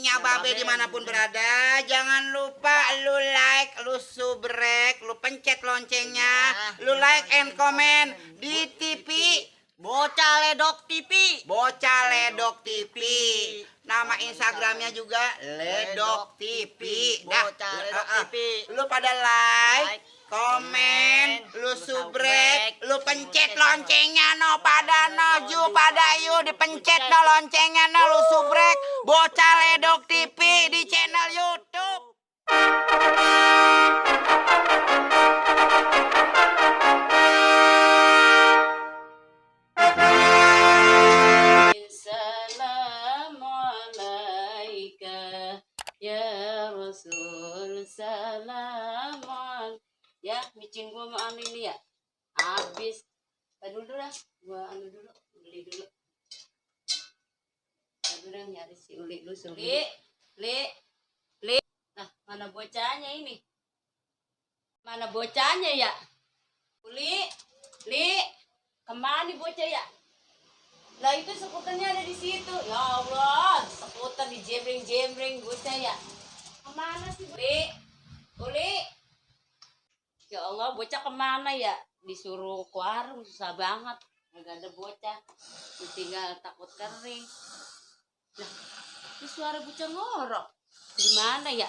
Nya Babe dimanapun berada, jangan lupa lu like, lu subrek, lu pencet loncengnya, lu like and comment di TV Bocah Ledok TV. Bocah Ledok TV. Nama Instagramnya juga Ledok TV. Bocah Ledok TV. Lu pada like, komen, lu subrek, lu pencet loncengnya no pada no ju pada yu dipencet no loncengnya no lu subrek Bocah Ledok TV di channel YouTube. Assalamualaikum ya Rasul, salaman. Ya, micin gua mau anu ini ya. Habis. Tadi dulu lah. Gua anu dulu, beli dulu. Tadi udah nyari si Uli dulu, Li. Nah, mana bocahnya ini? Mana bocahnya ya? Uli, kemana nih bocah ya? Lah itu skuternya ada di situ. Ya Allah, skuter di jembreng bocah ya. Kemana sih, Uli? Ya Allah, bocah kemana ya? Disuruh ke warung, susah banget. Gak ada bocah. Tinggal takut kering. Lah, ini suara bocah ngorok. Di mana ya?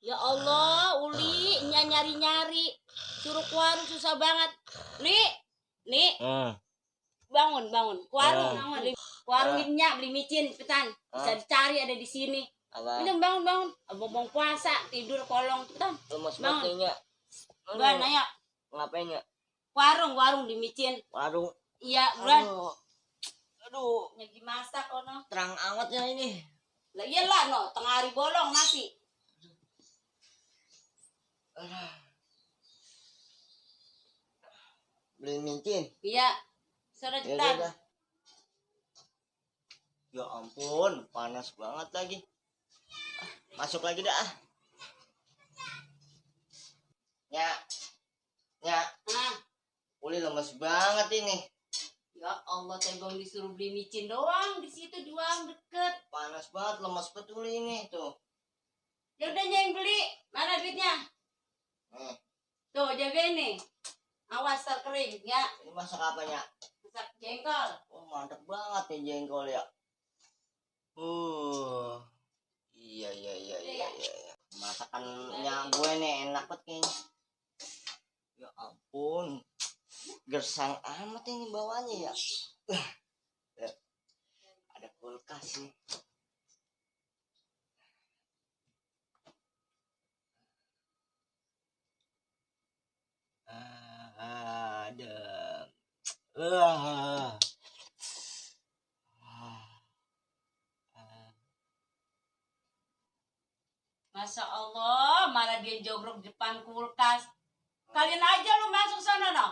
Ya Allah, Uli, nyari-nyari. Suruh ke warung susah banget. Li. Bangun. Ke warung. Ke warung beli micin, petan. Bisa dicari ada di sini. Ini bangun. Abang puasa, tidur kolong, petan. Bangun. Bulan, ayo. Ngapain ya? Warung di micin. Warung. Iya, bulan. Aduh. Nyagi masak ono. Terang amat ya ini. Lah iyalah no, tengah hari bolong masih. Beli micin. Iya. Sudah cepetan. Ya ampun, panas banget lagi. Masuk lagi dah. Ya. Nah, Uli lemes banget ini. ya Allah, tebang disuruh beli micin doang di situ di warung deket. Panas banget, lemes betul ini tuh. Ya udah yang beli. Mana duitnya? Tuh, jagain nih. Awas terkering ya. Ini masak apanya? Masak jengkol. Oh, mantap banget nih jengkol ya. Iya. Masakannya gue nih enak banget kayaknya. Ya ampun. Gersang amat ini bawahnya ya. Ada kulkas nih. Masya Allah, mana dia jogrok depan kulkas. Kalian aja lu masuk sana no.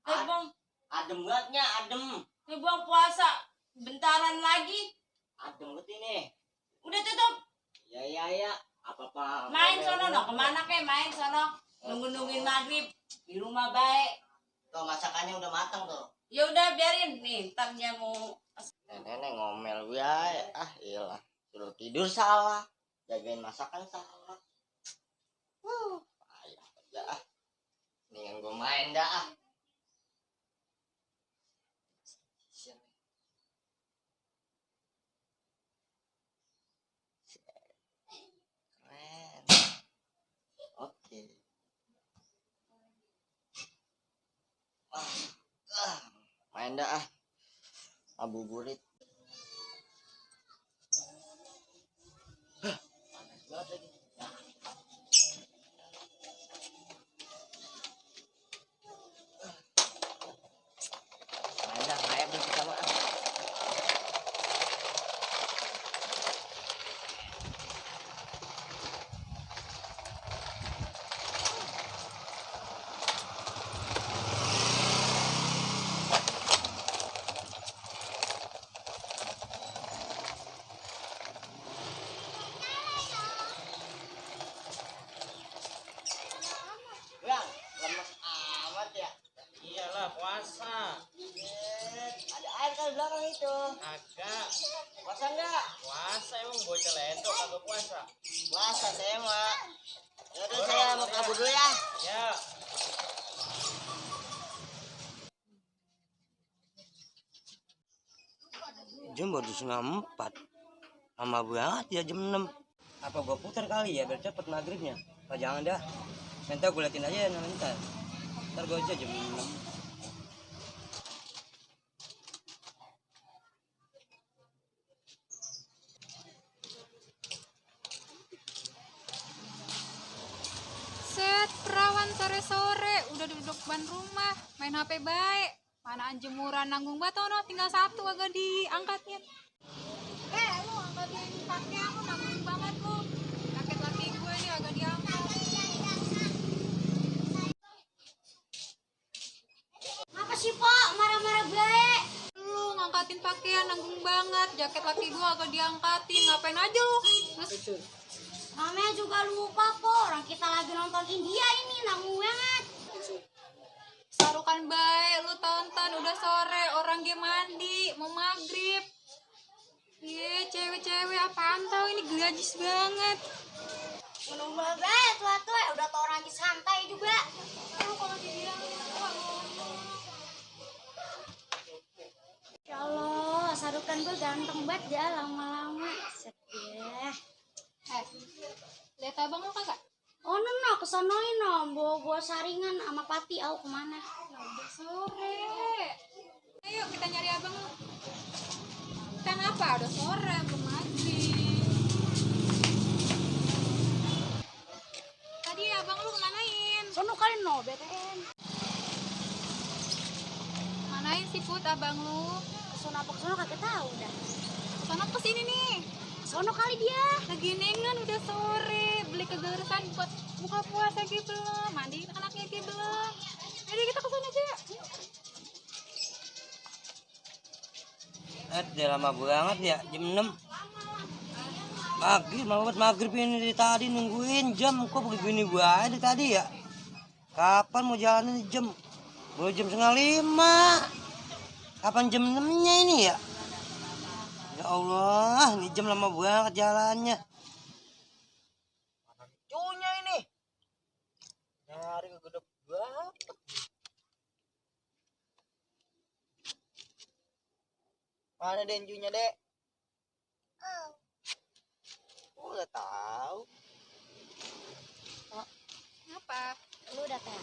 Bang, Adem bangetnya, adem. Bang puasa bentaran lagi. Adem banget ini. Udah tutup. Ya. Apa-apa. Main sono no, kemana kek main sono. Nungguin maghrib di rumah baik. Tuh masakannya udah matang tuh. Ya udah biarin nih, ntar dia mau. Nenek ngomel gue. Iyalah. Suruh tidur salah. Jagain masakan salah. Payah aja. Mendingan gue main dah. Keren. Oke. Main dah. Ngabuburit. Panas banget lagi. Main dah, ayo bersama. Lemes amat ya. Iyalah puasa. Ada air Kan ke belakang itu. Agak. Puasa enggak? Puasa emang bocah lento kagak puasa. Puasa saya mah. Yaudah saya mau kabur dulu ya. Ya. Jam baru setengah 4. Lama banget ya jam 6. Apa gua putar kali ya biar cepet maghribnya? Oh, jangan dah. Nanti gue liatin aja ntar. Ntar gue aja jam 6. Set, perawan sore-sore udah duduk ban rumah, main HP baik. Mana jemuran nanggung batono, tinggal satu agak diangkatnya. Lu angkatin pakai aku nanggung banget lu. Jaket laki gue ini agak diangkat. Apa sih, Pak? Marah-marah baik. Lu ngangkatin pakaian nanggung banget, jaket laki gue agak diangkatin. Ngapain aja lu? Terus Namanya juga lupa kok. Orang kita lagi nonton India ini, nanggung banget. sarukan baik, lu tonton udah sore, orang dia mandi, mau maghrib. Iya, cewek-cewek apaan tau ini gelajis banget. Menunggu banget tua-tua, udah tau orang lagi santai juga. Lu kalau dibilang tua ngomong. Ya Allah, sarukan gue ganteng banget ya lama-lama. Sedih. Lihat abang lu kagak? Oh no, kesanoin no, bawa saringan sama Pati, au kemana? Nah, udah sore. Ayo kita nyari abang lu. Kenapa? Udah sore, belum maghrib. Tadi abang lu kemanain? Sono kali no, BTN. Manain sih Put abang lu? Sono apa kesono kagak tahu dah. Sono kesini nih. Sono kali dia. Lagi nengan udah sore. Beli kegeresan buat buka puasa gitu belum. Mandi anaknya gitu belum. Jadi kita kesana aja ya. Udah lama banget ya jam 6. Maghrib ini dari tadi nungguin jam. Kok begini gua dari tadi ya? Kapan mau jalanin jam? Baru jam 4:30. Kapan jam 6-nya ini ya? Ya Allah, ini jam lama banget jalannya. Cunya ini. Nyari kegedep banget. Mana denjunya, Dek? Oh, udah tahu. Apa? Lu udah tahu.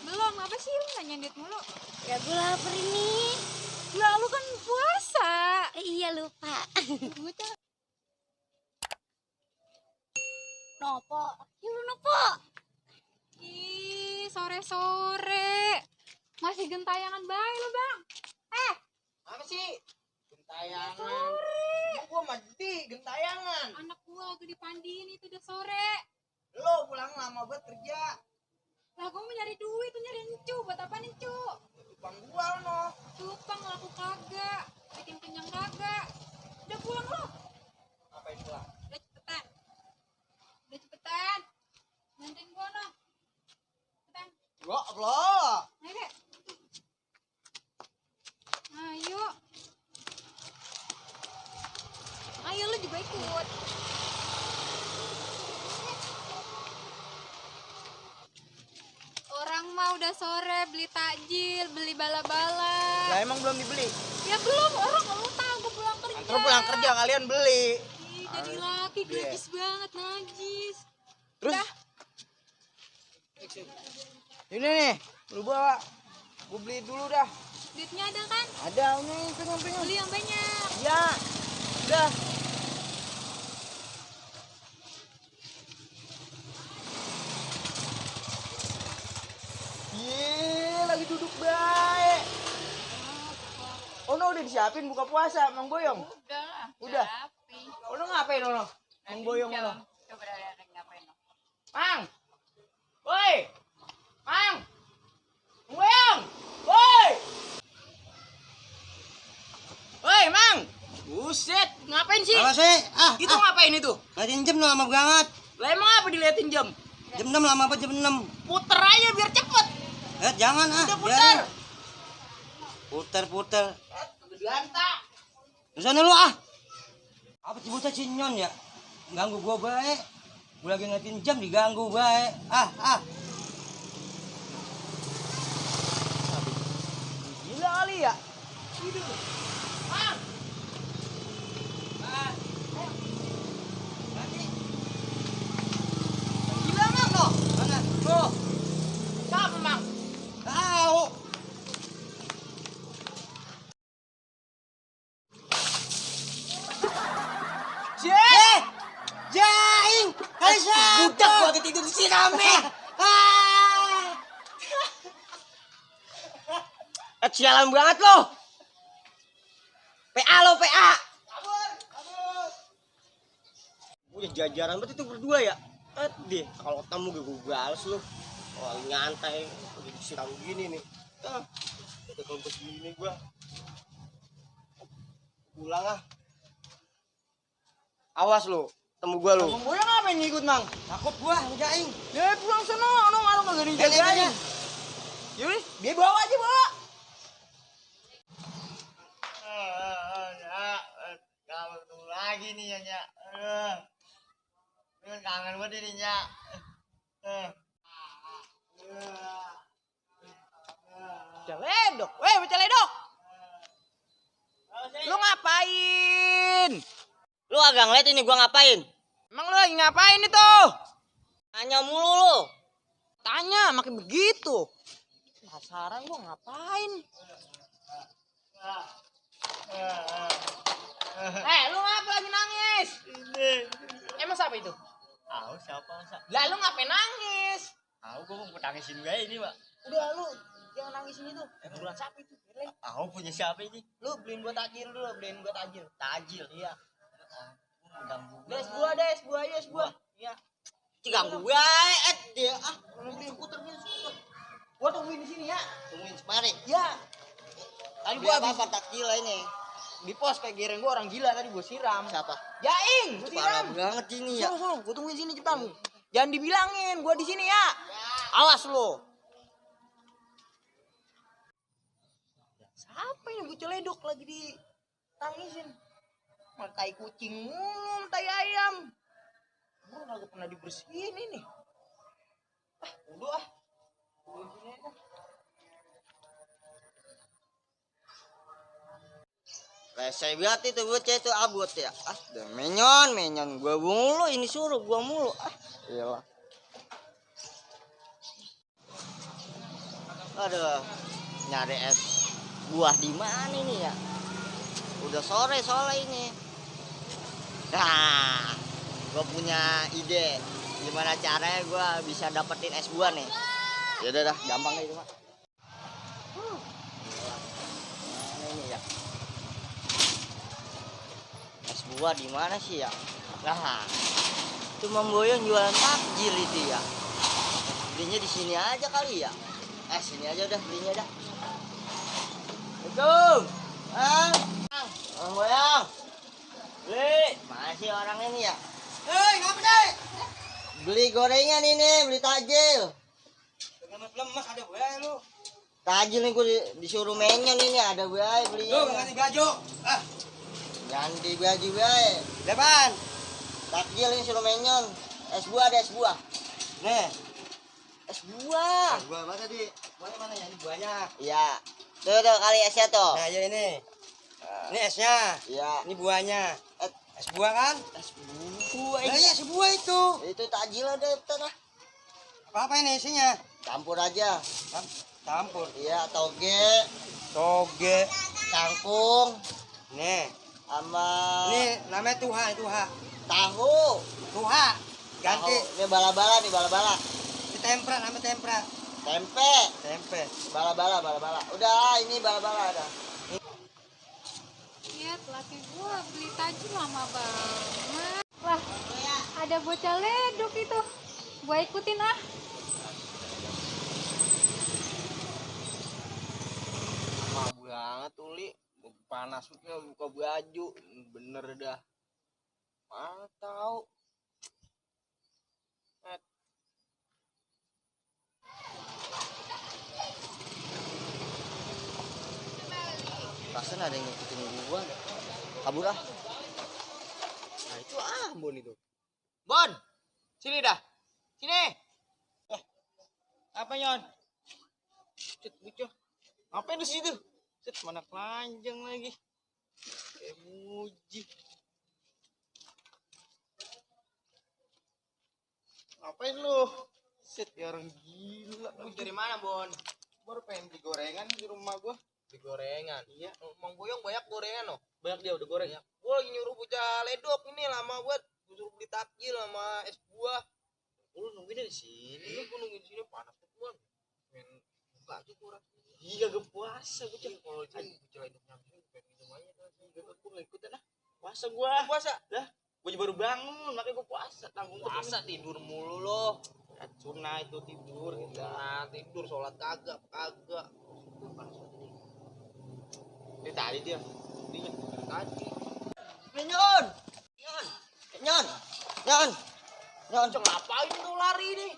Belum, apa sih lu nanya duit mulu? Ya gue lapar ini. Lah lu kan puasa. Iya lupa. Bocah. Nopo, yuk nopo. Ih, sore-sore. Masih gentayangan bayi lu, Bang. Apa sih? Gentayangan. Gua mandi gentayangan. Anak gua lagi dipandiin itu udah sore. Lo pulang lama banget kerja. Lah gua mau nyari duit, tuh nyari encu. Buat apa encu? Bang gua no. Tupang laku kagak. Bikin kenyang kagak. Udah pulang lo. Ngapain pulang? Udah cepetan. Udah cepetan. Bantuin gua no. Cepetan. Gua Allah. Ayo deh. Ayo. Ayo lu juga ikut. Orang mah udah sore beli takjil, beli bala-bala. Lah emang belum dibeli. Ya belum, orang lu tahu gue pulang kerja. Terus pulang kerja kalian beli. Ih, jadi laki gratis banget, najis. Terus Dah. ini nih, lu bawa. Gua beli dulu dah. Duitnya ada kan? Ada nih, pengen. Beli yang banyak. Ya. Udah. Lagi duduk baik. Oh no, udah disiapin buka puasa, Mang Boyong. Udah. Rapi. Oh no, ngapain no? Mang Boyong no. Coba lihat ngapain. Mang. Woi. Mang. Mang Boyong. Woi. Woi, Mang. Buset, ngapain sih? Apa sih? Itu ngapain itu? Ngeliatin jam lama banget. Lah emang apa diliatin jam? Jam 6 lama apa jam 6? Puter aja biar cepet. Jangan Udah biarin. putar. Puter. Ganta. Di sana lu ah. Apa sih bocah cinyon ya? Ganggu gua baik. Gua lagi ngeliatin jam diganggu baik. Ah. Gila kali ya. Gila Mang no. Mana? Tuh. Siapa Mang? Tahu. Cek. Jaing. Kali siapa? Budak gua ketidur di sini rame. Sialan banget lo. PA lo PA. Udah jajaran berarti itu berdua ya. Deh kalau ketemu gue balas lu. Oh nyantai udah disiram gini nih. Udah kompos gini gua. Pulang ah. Awas lu, temu gua lu. Gue ngapain ngikut Mang? Takut gua ngejaing. Ya pulang sono, orang kagak dijagain. Yaudah, dia bawa aja bawa. Kamu ketemu lagi nih ya, Nyak. Kangen banget ini, Nyak. Celedok, weh celedok. Lu ngapain? Lu agak ngeliat ini gua ngapain? Emang lu lagi ngapain itu? Tanya mulu lu. Tanya, makin begitu. Penasaran gua ngapain? Lu ngapa lagi nangis? Emang siapa itu? Tahu siapa masa? Lah lu ngapain nangis? Tahu gua mau tangisin gue ini, Pak. Udah lu jangan nangis ini tuh. Bulan siapa itu? Tahu punya siapa ini? Lu beliin gua takjil dulu, beliin gua takjil. Tajil. Iya. Ganggu Udah es buah deh, es buah aja, es buah. Iya. Ganggu baik dia ah. Lu beliin skuter, beliin skuter. Gua tungguin di sini ya. Tungguin semari. Ya. Tadi Gua gua apa takjil ini? di pos kayak giring gua orang gila tadi gua siram. Siapa? Jaing, gua Parah siram. banget ini ya. Suruh, gua tungguin sini cepetan. Jangan dibilangin, gua di sini ya. Awas lu. Siapa ini bocah ledok lagi ditangisin? Tai kucing mulu, tai ayam. Gua kagak pernah dibersihin ini. Udah ah. Tungguin sini aja. Resek banget itu bocah itu abut ya. Ah, udah menyon gua mulu ini suruh gua mulu. Ah, iyalah. Aduh, nyari es buah di mana ini ya? Udah sore soalnya ini. Nah, gua punya ide gimana caranya gua bisa dapetin es buah nih. Ya udah dah, gampang itu mah. Mana ini ya? Es buah di mana sih ya? Nah, itu Mang Boyong jualan takjil itu ya. Belinya di sini aja kali ya. Sini aja udah belinya dah. Assalamualaikum. Mang Boyong. Masih orang ini ya? Hei, ngapa deh? Beli gorengan ini, beli takjil. Lemas ada gue lu. Takjil nih gue disuruh menyon ini ada gue belinya. ganti baju. Ah, Ganti baju gue. depan. Takjil ini suruh menyon. Es buah ada es buah. Nih, Es buah. buah apa tadi? Buahnya mana ya? Ini buahnya. Iya. Tuh kali esnya tuh. Nah, ya ini. Ini esnya. Iya. Ini buahnya. Es buah kan? Es buah. Nah, ya, es buah itu. Itu takjil ada tanah. Apa ini isinya? Campur aja. Campur. Iya, toge, Toge. kangkung, Nih. sama Ini namanya tuha, tuha. tahu. Tuha. Ganti. Tahu. Ini bala-bala nih, bala-bala. Ini tempra, namanya tempra. Tempe, Tempe. bala-bala. Udah, ini bala-bala ada. Lihat laki gua beli takjil lama banget. Lah, ada bocah ledok itu. Gua ikutin ah. Lama banget Uli. Panas buka baju. Bener dah. Mana tahu. Perasaan ada yang ngikutin gua. Kabur ah. Nah itu Ambon itu. Bon, sini dah. Sini. Apa Nyon? Cet bocah. Ngapain di situ? Cet mana keranjang lagi. Emoji. Ngapain lu? Set ya orang gila. Lu dari mana, Bon? Baru pengen beli gorengan di rumah gua. Beli gorengan? Iya. Mang Boyong banyak gorengan loh. Banyak dia udah goreng. Gua lagi nyuruh bocah ledok ini lama buat gua suruh beli takjil sama es buah. Lu nungguin di sini. Iya, gua nungguin di sini panas tuh, Bon. Main buka aja kurang. Iya, gak puasa bocah. Kalau jadi bocah ledok nyampe pengen minum aja tuh. Gua enggak ikutan ah. Puasa gua. Puasa? Lah, gua baru bangun, makanya gua puasa. Tanggung puasa tidur mulu loh. Sunnah itu tidur, kita tidur sholat kagak. Ini tadi dia tadi. Nyon. Ngapain tuh lari nih?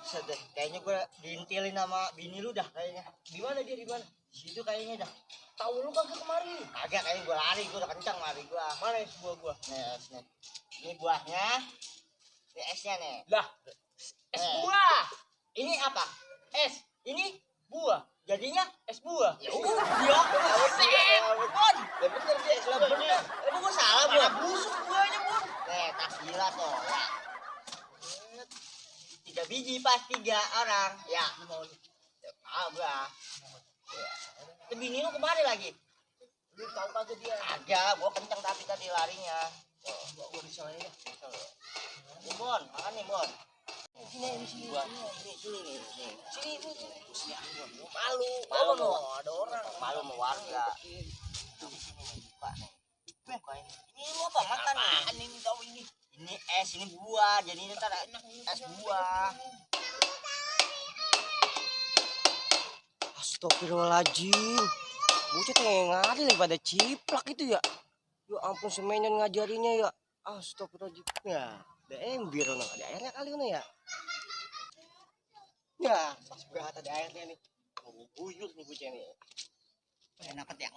Kayaknya gue diintilin sama bini lu dah kayaknya. Di mana dia? Di mana? Di situ kayaknya dah. Tahu lu kagak kemari? Kagak, kayaknya gue lari, gue udah kencang lari gue. Mana es buah gua? Nih. Ini buahnya. Ini esnya nih. Lah, es buah. Ini apa? Es. Ini buah. Jadinya es buah. Ya udah. Ya. Bon. Ya bener dia es buah. Bener. Emang gua salah, Bon? Mana busuk buahnya, Bon? Tas gila tuh. Ya. 3 biji pas 3 orang. Ya. Gua. Ya. Bini lu kemana lagi? Lu tahu kagak dia? Agak, gua kencang tapi tadi larinya. Gua di sana ya. Bon, makan nih, Bon. Sini. Malu no, ada orang. Malu sama warga. Ini lu apa makan nih? Ini tahu ini. Ini es, ini buah. Jadi ini ntar es buah. Astagfirullahaladzim. Bocah tengah lagi pada ciplak itu ya. Ya ampun semenyon ngajarinya ya. Astagfirullahaladzim. Ya, ada embir nang ada airnya kali ini ya. Ya, pas banget ada airnya nih. Mau buyur nih bocah nih. Enak ya.